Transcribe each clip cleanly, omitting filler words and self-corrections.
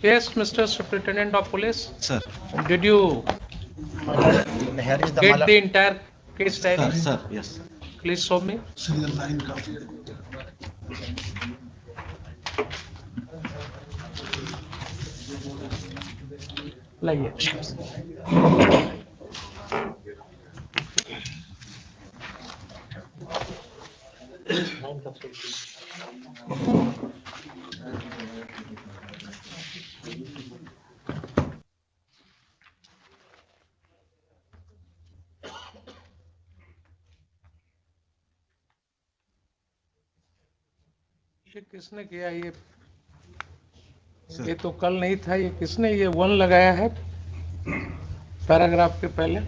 Yes, Mr. Superintendent of Police. Sir. Did you Here is the get Mala. the entire case diary? Sir, yes. Please show me. लाइए। ये किसने किया ये तो कल नहीं था, ये किसने ये 1 लगाया है पैराग्राफ के पहले?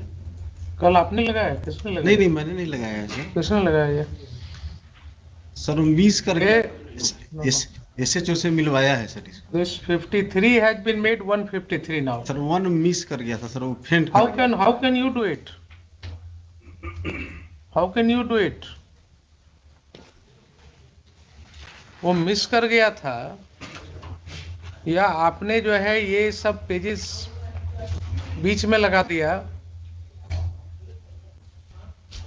कल आपने लगाया? किसने लगाया? नहीं मैंने नहीं लगाया है सर। किसने लगाया ये? सर मिस करके SHO से मिलवाया है सर इसको। This 53 has been made 153 now. Sir 1 miss कर गया था सर, वो फेंट How can you do it? How can you do it? वो मिस कर गया था या आपने जो है ये सब पेजेस बीच में लगा दिया?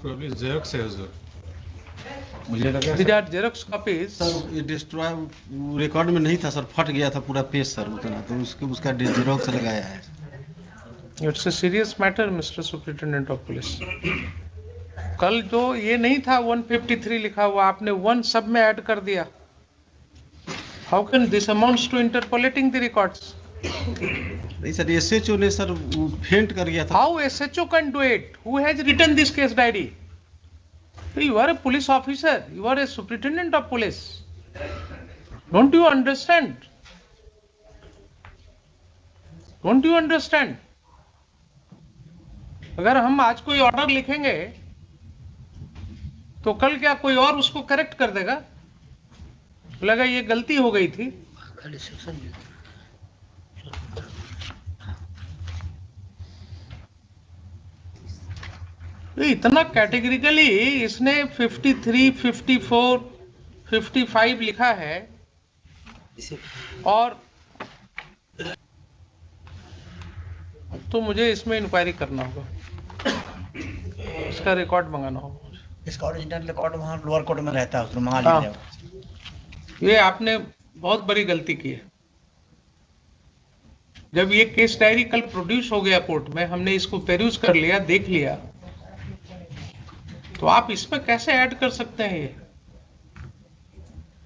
Probably Xerox है सर। मुझे लगा These are Xerox copies. Sir ये डिस्ट्रॉय रिकॉर्ड में नहीं था सर, फट गया था पूरा पेज सर उतना, तो उसका जेरोक्स लगाया है। It's a serious matter, Mr. Superintendent of Police. कल जो ये नहीं था 153 लिखा हुआ, आपने 1 सब में ऐड कर दिया। How can this amounts to interpolating the records? नहीं सर SHO ने सर वो फेंट कर गया था। How SHO can do it? Who has written this case diary? You are a police officer. You are a superintendent of police. Don't you understand? Don't you understand? अगर हम आज कोई ऑर्डर लिखेंगे तो कल क्या कोई और उसको करेक्ट कर देगा? लगा ये गलती हो गई थी। इतना कैटेगरिकली इसने 53, 54, 55 लिखा है और तो मुझे इसमें इंक्वायरी करना होगा, इसका रिकॉर्ड मंगाना होगा। इसका ओरिजिनल रिकॉर्ड वहाँ लोअर कोर्ट में रहता है, उसको मंगा लीजिए। ये आपने बहुत बड़ी गलती की है। जब ये केस डायरी कल प्रोड्यूस हो गया कोर्ट में, हमने इसको पेरूज कर लिया, देख लिया, तो आप इसमें कैसे ऐड कर सकते हैं ये?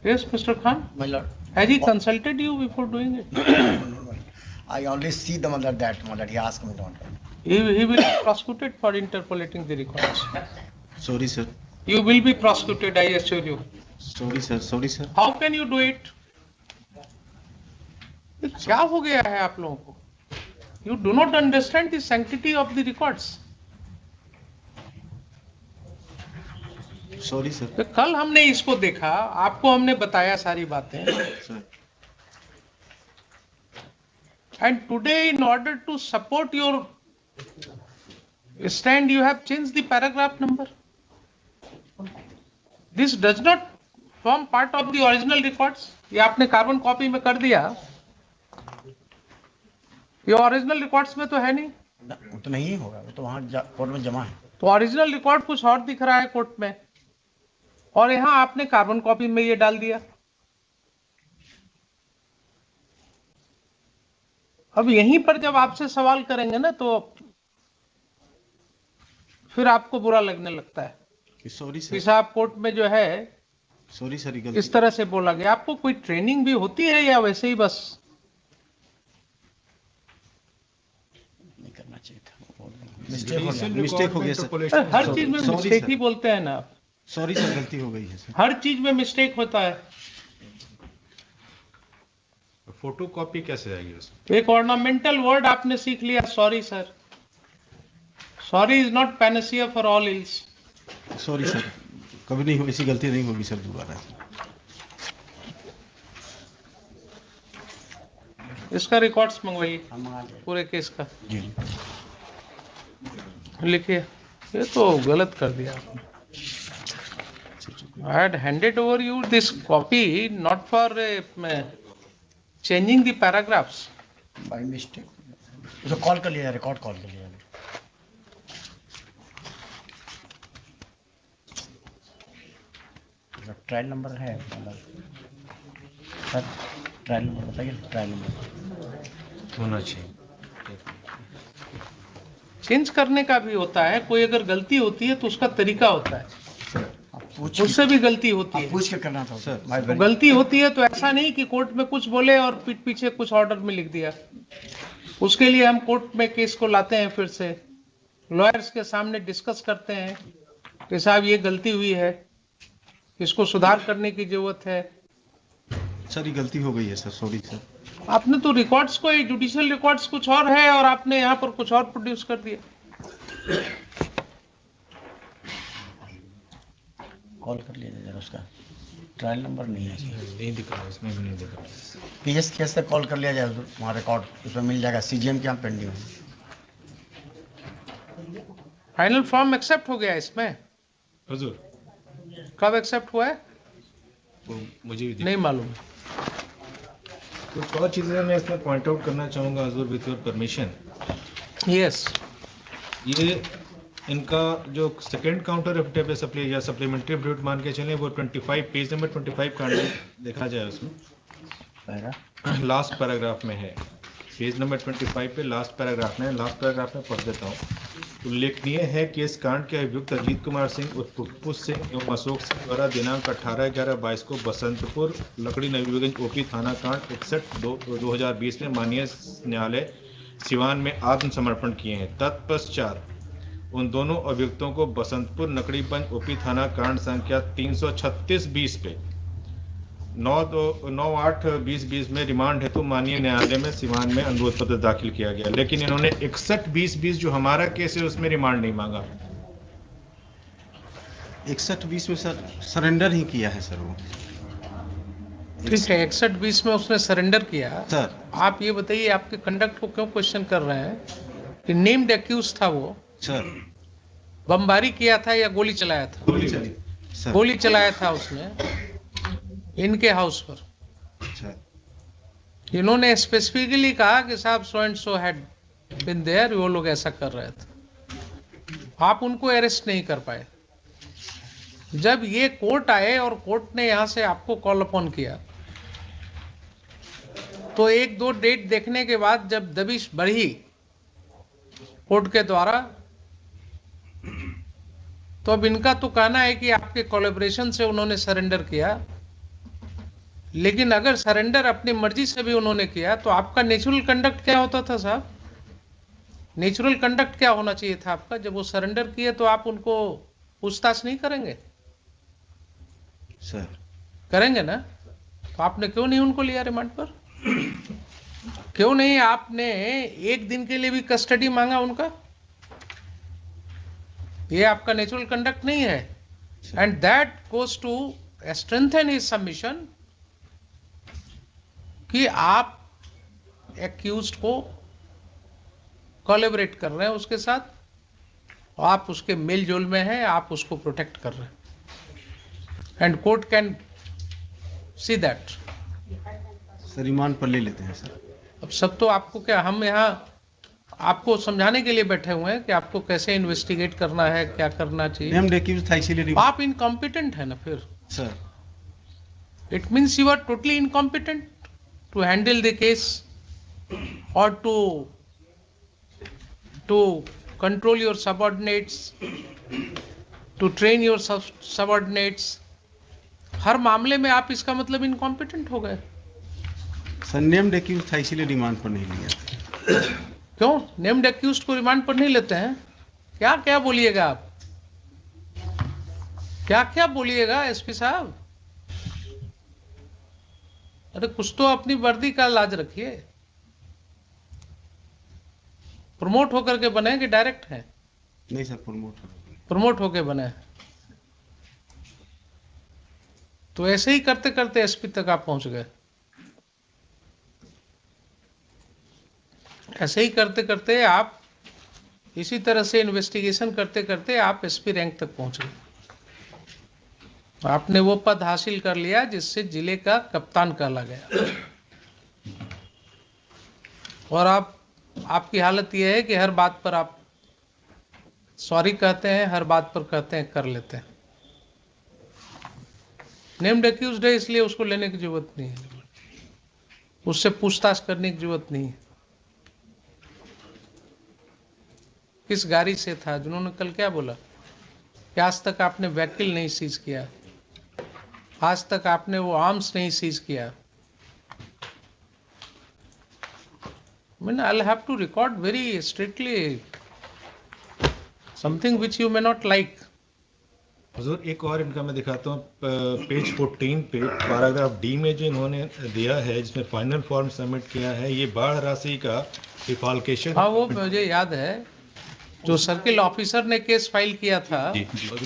Yes mister Khan, My lord, has he consulted you before doing it? I only see the mother that mother. He asked me not. He will be prosecuted for interpolating the records. Sorry sir. You will be prosecuted, I assure you. Sorry sir. How can you do it? ये क्या हो गया है आप लोगों को? You do not understand the sanctity of the records. Sorry sir. तो कल हमने इसको देखा, आपको हमने बताया सारी बातें, sir and today in order to support your stand you have changed the paragraph number. This does not form part of the original records. ये आपने कार्बन कॉपी में कर दिया, ये ओरिजिनल रिकॉर्ड्स में तो है नहीं। वो तो नहीं होगा, वो तो वहाँ कोर्ट में जमा है। तो ओरिजिनल रिकॉर्ड कुछ और दिख रहा है कोर्ट में, और यहाँ आपने कार्बन कॉपी में ये डाल दिया। अब यहीं पर जब आपसे सवाल करेंगे ना तो फिर आपको बुरा लगने लगता है। सॉरी कि सर। साहब कोर्ट में जो है सॉरी सर इस तरह से बोला गया। आपको कोई ट्रेनिंग भी होती है या वैसे ही बस? नहीं करना चाहिए था, मिस्टेक हो गया सर। हर चीज में Sorry, मिस्टेक sir. ही बोलते हैं ना आप। सॉरी सर, गलती हो गई है सर। हर चीज में मिस्टेक होता है। फोटो कॉपी कैसे आएगी उसमें? एक ऑर्नामेंटल वर्ड आपने सीख लिया, sorry sir. Sorry is not Panacea for all ills. Sorry sir, कभी नहीं हो, ऐसी गलती नहीं होगी सर दोबारा। इसका रिकॉर्ड्स मंगवाइए पूरे केस का, जी। लिखिए। ये तो गलत कर दिया आपने। I had handed over you this copy not for changing the paragraphs. By mistake उसको कॉल कर लिया, रिकॉर्ड कॉल कर लिया। ट्रायल नंबर है सर, ट्रायल नंबर बताइए, ट्रायल नंबर होना चाहिए। चेंज करने का भी होता है, कोई अगर गलती होती है तो उसका तरीका होता है, आप पूछ उससे भी गलती होती आप है। पूछ के करना था सर, भाई। तो गलती होती है तो ऐसा नहीं कि कोर्ट में कुछ बोले और पीठ पीछे कुछ ऑर्डर में लिख दिया। उसके लिए हम कोर्ट में केस को लाते हैं, फिर से लॉयर्स के सामने डिस्कस करते हैं कि साहब ये गलती हुई है, इसको सुधार करने की जरूरत है। सर ये गलती हो गई है सर, सॉरी सर। आपने तो रिकॉर्ड्स को, जुडिशियल रिकॉर्ड्स कुछ और है और आपने यहाँ पर कुछ और प्रोड्यूस कर दिया। कॉल कर लिया जरा, उसका ट्रायल नंबर नहीं है, नहीं दिख रहा, इसमें भी नहीं दिख रहा। पीएस केस से कॉल कर लिया जाए, वहाँ रिकॉर्ड उसमें मिल जाएगा। सीजीएम के यहाँ पेंडिंग है। फाइनल फॉर्म एक्सेप्ट हो गया इसमें? हुजूर, कब एक्सेप्ट हुआ है वो मुझे भी नहीं मालूम। कुछ और चीज़ें मैं इसमें पॉइंट आउट करना चाहूँगा हुजूर, विथ योर परमिशन। यस, ये इनका जो सेकंड काउंटर एफिडेविट है, सप्लीमेंट्री एफिडेविट मान के चलें, वो 25 पेज नंबर 25 का देखा जाए उसमें लास्ट पैराग्राफ में है। पेज नंबर 25 पे लास्ट पैराग्राफ में, लास्ट पैराग्राफ में पढ़ देता हूँ। उल्लेखनीय है कि इस कांड के अभियुक्त अजीत कुमार सिंह उर्फ पुप्पू सिंह एवं अशोक सिंह द्वारा दिनांक 18/11/22 को बसंतपुर लकड़ी नवीगंज ओपी थाना कांड 61/2020 में माननीय न्यायालय सिवान में आत्मसमर्पण किए हैं। तत्पश्चात उन दोनों अभियुक्तों को बसंतपुर नकड़ीगंज ओपी थाना कांड संख्या 336-20 पे 9/8/2020 में रिमांड हेतु माननीय न्यायालय में सिवान में अनुरोध पत्र दाखिल किया गया, लेकिन इन्होंने 61/2020 जो हमारा केस है उसमें रिमांड नहीं मांगा। 61-20 में सर सरेंडर ही किया है सर वो। ठीक है, 61-20 में उसने सरेंडर किया। सर आप ये बताइए, आपके कंडक्ट को क्यों क्वेश्चन कर रहे हैं कि नेम्ड एक्यूज था वो, सर बमबारी किया था या गोली चलाया था? गोली चली सर। गोली चलाया था उसने इनके हाउस पर। अच्छा इन्होंने स्पेसिफिकली कहा कि साहब so and so had been there, वो लोग ऐसा कर रहे थे। आप उनको अरेस्ट नहीं कर पाए। जब ये कोर्ट आए और कोर्ट ने यहां से आपको कॉल अपॉन किया, तो 1-2 डेट देखने के बाद जब दबिश बढ़ी कोर्ट के द्वारा, तो अब इनका तो कहना है कि आपके कोलैबोरेशन से उन्होंने सरेंडर किया, लेकिन अगर सरेंडर अपनी मर्जी से भी उन्होंने किया तो आपका नेचुरल कंडक्ट क्या होता था साहब? नेचुरल कंडक्ट क्या होना चाहिए था आपका? जब वो सरेंडर किए तो आप उनको पूछताछ नहीं करेंगे? सर करेंगे ना? तो आपने क्यों नहीं उनको लिया रिमांड पर? क्यों नहीं आपने 1 दिन के लिए भी कस्टडी मांगा उनका? ये आपका नेचुरल कंडक्ट नहीं है। And that goes to strengthen his submission कि आप एक्यूज्ड को कोलैबोरेट कर रहे हैं उसके साथ, आप उसके मेल जोल में हैं, आप उसको प्रोटेक्ट कर रहे हैं, and court can see that. Sir remand पर ले लेते हैं सर। अब सब तो आपको क्या, हम यहाँ आपको समझाने के लिए बैठे हुए हैं कि आपको कैसे इन्वेस्टिगेट करना है, क्या करना चाहिए। नेम्ड एक्यूज था इसीलिए आप इनकॉम्पिटेंट है ना फिर। Sir it means you are totally incompetent to handle the case or to control your subordinates, to train your subordinates। हर मामले में आप इसका मतलब इनकॉम्पिटेंट हो गए। सर नेम्ड एक्यूज था इसीलिए रिमांड पर नहीं लिया। क्यों नेम्ड एक्यूज्ड को रिमांड पर नहीं लेते हैं? क्या क्या बोलिएगा आप, क्या क्या बोलिएगा एसपी साहब? अरे कुछ तो अपनी वर्दी का लाज रखिए। प्रमोट होकर के बने कि डायरेक्ट हैं? नहीं सर प्रमोट होकर बने। तो ऐसे ही करते करते एसपी तक आप पहुंच गए। ऐसे ही करते करते आप, इसी तरह से इन्वेस्टिगेशन करते करते आप एसपी रैंक तक पहुंच गए। आपने वो पद हासिल कर लिया जिससे जिले का कप्तान कहला गया। और आपकी हालत ये है कि हर बात पर आप सॉरी कहते हैं, हर बात पर कहते हैं कर लेते हैं। नेम्ड एक्यूज्ड है इसलिए उसको लेने की जरूरत नहीं है, उससे पूछताछ करने की जरूरत नहीं है। किस गाड़ी से था? जिन्होंने कल क्या बोला कि आज तक आपने व्हीकल नहीं सीज किया, आज तक आपने वो आर्म्स नहीं सीज किया। I'll have to record very strictly something which you may not like. हुजूर एक और इनका मैं दिखाता हूँ, पेज 14 पे पैराग्राफ डी में जो इन्होंने दिया है, जिसमें फाइनल फॉर्म सबमिट किया है, ये बाढ़ राशि का डिफॉल्केशन। हाँ, वो मुझे याद है, जो सर्किल ऑफिसर ने केस फाइल किया था,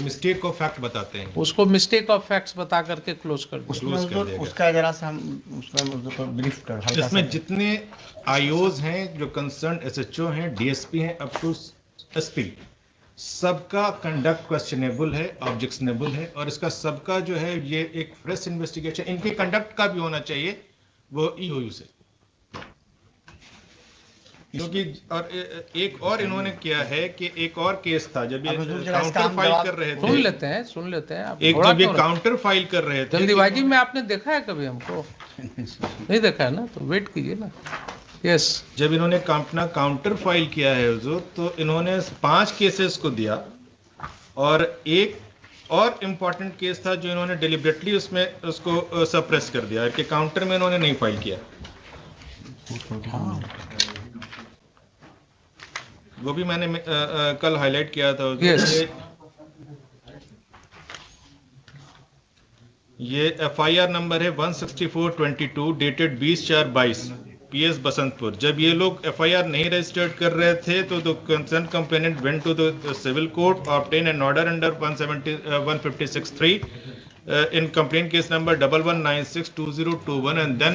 मिस्टेक ऑफ फैक्ट बताते हैं, उसको मिस्टेक ऑफ फैक्ट्स बता करके क्लोज कर दिया। उसका जरा सा हम उसमें ब्रीफ कर हल्का इसमें सा। जितने आईओज हैं, जो कंसर्न एसएचओ हैं, डीएसपी हैं, अप टू एसपी, सबका कंडक्ट क्वेश्चनेबल है, ऑब्जेक्शनेबल है, और इसका सबका जो है ये एक फ्रेश इन्वेस्टिगेशन इनके कंडक्ट का भी होना चाहिए, वो ईओयू से। क्योंकि और एक और इन्होंने किया है कि एक और केस था, जब ये काउंटर फाइल कर रहे थे, सुन लेते हैं आप। एक जब ये काउंटर फाइल कर रहे थे, जल्दीबाजी में आपने देखा है कभी हमको? नहीं देखा है ना, तो वेट कीजिए ना। यस, जब इन्होंने अपना काउंटर फाइल किया है हुजूर, तो इन्होंने 5 केसेस को दिया, और एक और इम्पोर्टेंट केस था जो इन्होंने डिलिबरेटली उसमें उसको सप्रेस कर दिया कि काउंटर में इन्होंने नहीं फाइल किया। वो भी मैंने कल हाईलाइट किया था। Yes. ये एफआईआर नंबर है 164/22 डेटेड 20/4/22 पीएस बसंतपुर। जब ये लोग एफआईआर नहीं रजिस्टर्ड कर रहे थे, तो the concern complainant went to the civil court, obtain an order under 156(3) in complaint case number 11962021, and then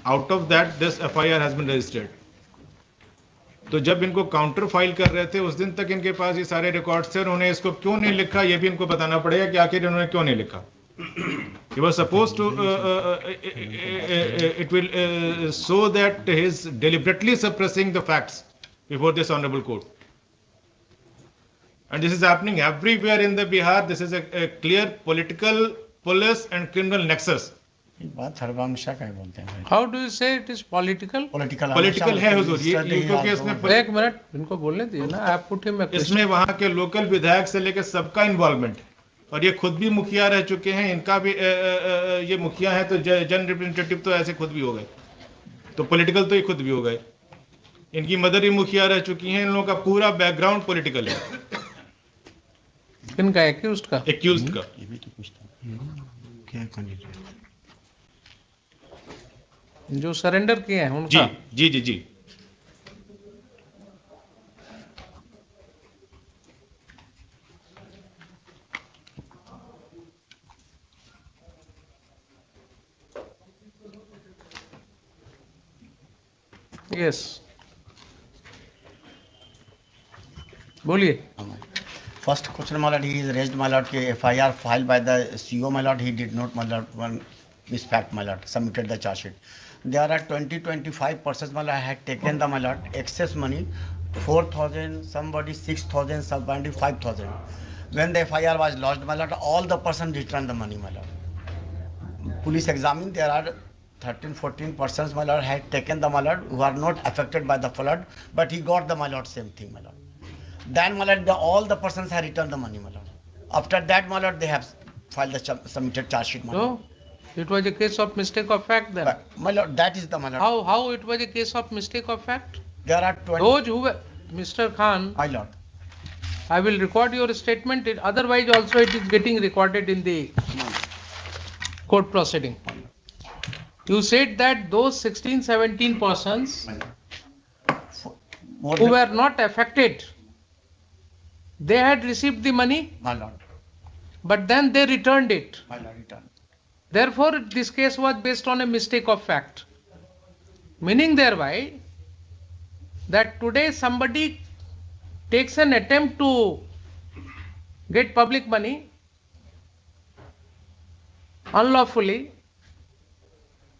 out of that this FIR has been registered. तो जब इनको काउंटर फाइल कर रहे थे, उस दिन तक इनके पास ये सारे रिकॉर्ड्स थे, उन्होंने इसको क्यों नहीं लिखा, ये भी इनको बताना पड़ेगा कि आखिर इन्होंने क्यों नहीं लिखा। He was supposed to it will show that he is deliberately suppressing the facts before this honorable court, and this is happening everywhere in the Bihar. This is a clear political, police and criminal nexus. बात हरवंशा का ही बोलते हैं। How do you से it is political? Political है हुजूर, ये क्योंकि इसमें एक मिनट इनको बोलने दिए ना, आप पुटे में इसमें वहां के लोकल विधायक से लेकर सबका इन्वॉल्वमेंट है, और ये खुद भी मुखिया रह चुके हैं, इनका भी ये मुखिया है, तो जन रिप्रेजेंटेटिव तो ऐसे खुद भी हो गए, तो पॉलिटिकल तो ये खुद भी हो गए। इनकी मदर ही मुखिया रह चुकी हैं, इन लोगों का पूरा बैकग्राउंड पॉलिटिकल है। इनका एक्यूज्ड का ये भी तो पूछता क्या कैंडिडेट जो सरेंडर किए हैं जी उनका। जी जी जी यस, बोलिए। First question, my lord, he is raised, my lord, FIR filed by the CO, my lord, he did not, my lord, one misfact, my lord, submitted the charge sheet. There are 25 persons, my lord, had taken the, my lord, excess money, 4,000, somebody 6,000, somebody 5,000. When the FIR was lodged, my lord, all the persons returned the money, my lord. Police examined, there are 13-14 persons, my lord, had taken the, my lord, who are not affected by the flood, but he got the, my lord, same thing, my lord. Then, my lord, all the persons have returned the money, my lord. After that, my lord, they have filed the submitted charge sheet, my lord. So, it was a case of mistake of fact then. But, my lord, that is the, my lord. How it was a case of mistake of fact? There are 20. Those who were, Mr. Khan, My lord. I will record your statement. Otherwise, also it is getting recorded in the court proceeding. You said that those 16-17 persons More who than, were not affected, they had received the money, my lord. but then they returned it. My lord, return. Therefore, this case was based on a mistake of fact. Meaning thereby that today somebody takes an attempt to get public money unlawfully.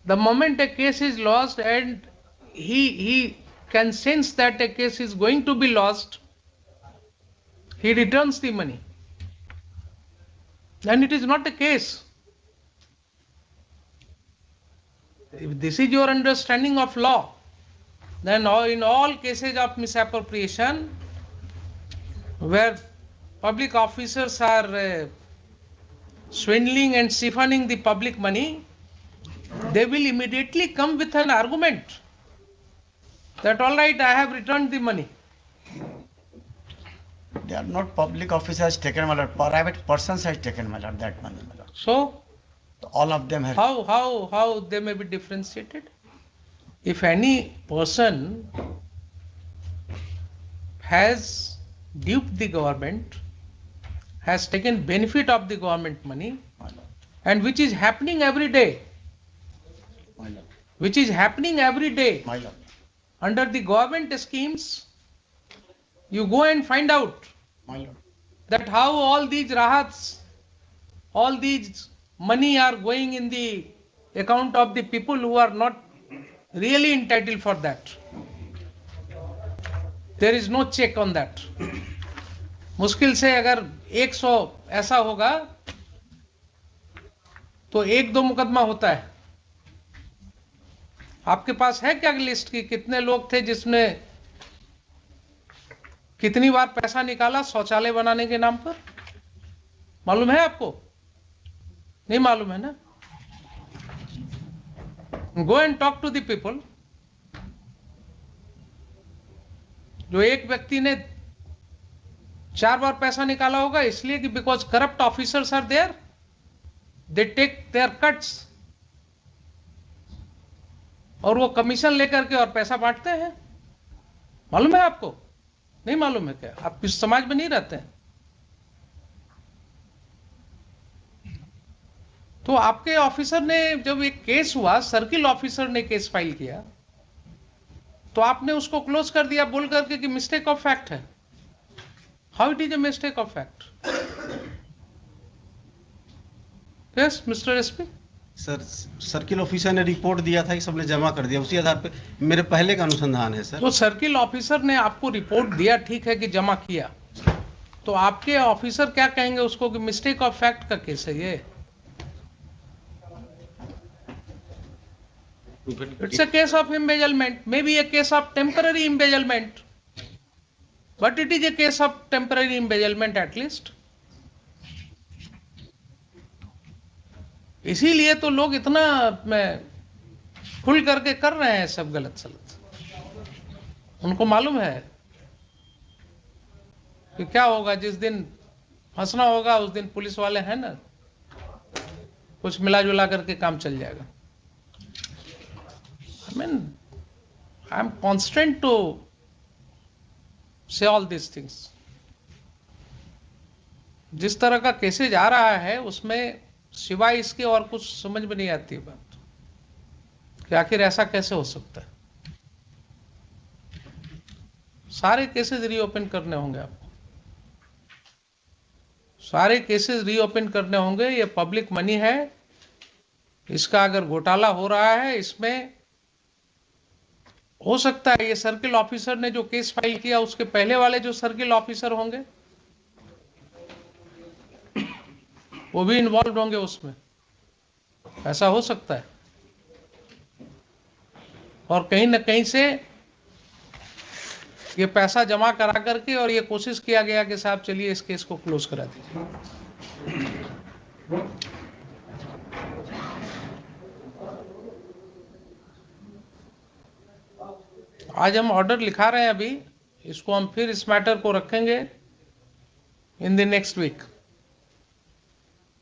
The moment a case is lost and he can sense that a case is going to be lost, he returns the money. And it is not a case. If this is your understanding of law, then in all cases of misappropriation, where public officers are swindling and siphoning the public money, they will immediately come with an argument that all right, I have returned the money. They are not public officers taken, my lord. Private persons has taken, my lord, that money, my lord. So All of them have. how they may be differentiated? If any person has duped the government, has taken benefit of the government money, My lord. and which is happening every day, My lord. which is happening every day My lord. under the government schemes, you go and find out My lord. that how all these rahats, all these money are going in the account of the people who are not really entitled for that. There is no check on that. मुश्किल से अगर 100 ऐसा होगा तो 1-2 मुकदमा होता है. आपके पास है क्या लिस्ट की कितने लोग थे जिसने कितनी बार पैसा निकाला शौचालय बनाने के नाम पर? मालूम है आपको? नहीं मालूम है ना? Go and talk to the people. जो एक व्यक्ति ने 4 बार पैसा निकाला होगा इसलिए कि because corrupt officers are there, they take their cuts, और वो कमीशन लेकर के और पैसा बांटते हैं. मालूम है आपको? नहीं मालूम है क्या? आप इस समाज में नहीं रहते हैं. तो आपके ऑफिसर ने जब एक केस हुआ, सर्किल ऑफिसर ने केस फाइल किया, तो आपने उसको क्लोज कर दिया बोल करके कि मिस्टेक ऑफ फैक्ट है. How it is a mistake of fact? Yes mister SP. Sir circle officer ने रिपोर्ट दिया था कि सबने जमा कर दिया, उसी आधार पे मेरे पहले का अनुसंधान है सर. तो सर्किल ऑफिसर ने आपको रिपोर्ट दिया, ठीक है कि जमा किया, तो आपके ऑफिसर क्या कहेंगे उसको कि मिस्टेक ऑफ फैक्ट का केस है ये? It's a case of embezzlement, maybe a case of temporary embezzlement, but it is a case of temporary embezzlement at least. इसीलिए तो लोग इतना खुल करके कर रहे हैं सब गलत सलत. उनको मालूम है कि क्या होगा जिस दिन फंसना होगा उस दिन पुलिस वाले हैं ना, कुछ मिला जुला करके काम चल जाएगा. I mean, I am constant to say all these things. जिस तरह का केसेज आ रहा है उसमें सिवाय इसके और कुछ समझ में नहीं आती है बात कि आखिर ऐसा कैसे हो सकता है. सारे केसेस रीओपन करने होंगे आपको, सारे केसेस रीओपन करने होंगे. ये पब्लिक मनी है, इसका अगर घोटाला हो रहा है, इसमें हो सकता है ये सर्किल ऑफिसर ने जो केस फाइल किया उसके पहले वाले जो सर्किल ऑफिसर होंगे वो भी इन्वॉल्व होंगे उसमें. ऐसा हो सकता है. और कहीं ना कहीं से ये पैसा जमा करा करके और ये कोशिश किया गया कि साहब चलिए इस केस को क्लोज करा दीजिए. आज हम ऑर्डर लिखा रहे हैं अभी, इसको हम फिर इस मैटर को रखेंगे इन द नेक्स्ट वीक.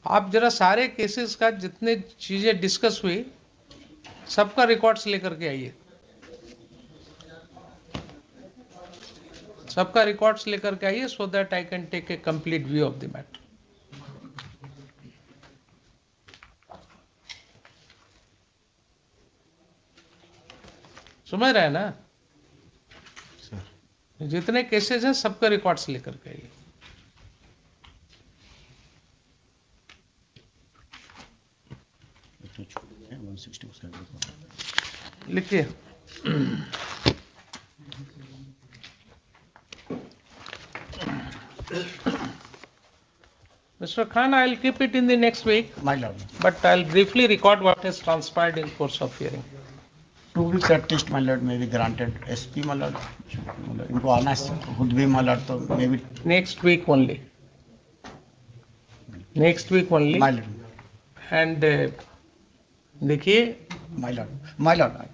आप जरा सारे केसेस का जितने चीजें डिस्कस हुई सबका रिकॉर्ड्स लेकर के आइए, सबका रिकॉर्ड्स लेकर के आइए, so that I can take a complete view of the matter. समझ रहे हैं ना? जितने केसेस हैं सबका रिकॉर्ड्स लेकर के आइए. लिखिए. Mr. Khan, I'll keep it in the next week, My lord. but I'll briefly record what has transpired in course of hearing. 2 weeks at least, my lord, may be granted. SP, my lord, इनको आना खुद भी, my lord, तो maybe Next week only. Next week only. my lord, And देखिए, my lord, my lord.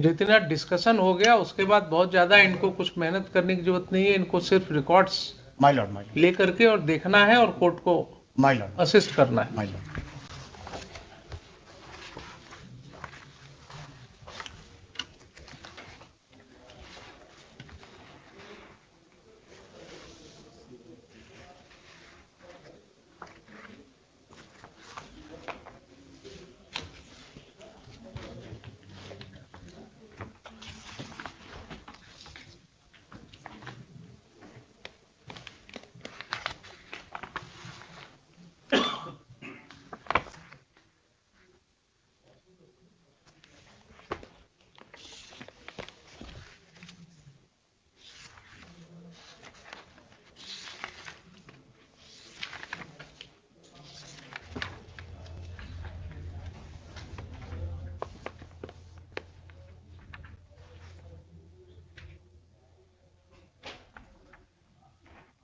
जितना discussion हो गया उसके बाद बहुत ज्यादा इनको कुछ मेहनत करने की जरूरत नहीं है. इनको सिर्फ records My lord, my lord, लेकर के और देखना है और कोर्ट को my lord, असिस्ट करना है. my lord.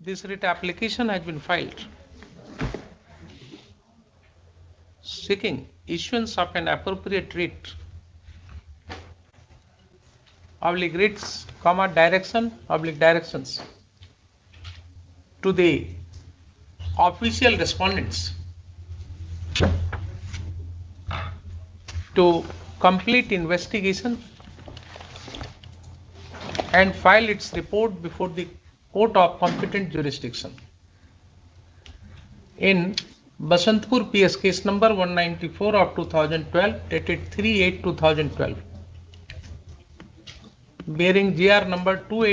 This writ application has been filed seeking issuance of an appropriate writ oblique writs, directions to the official respondents to complete investigation and file its report before the court of competent jurisdiction. In Basantpur PS case number 194 of 2012 dated 3/8/2012 bearing GR number 28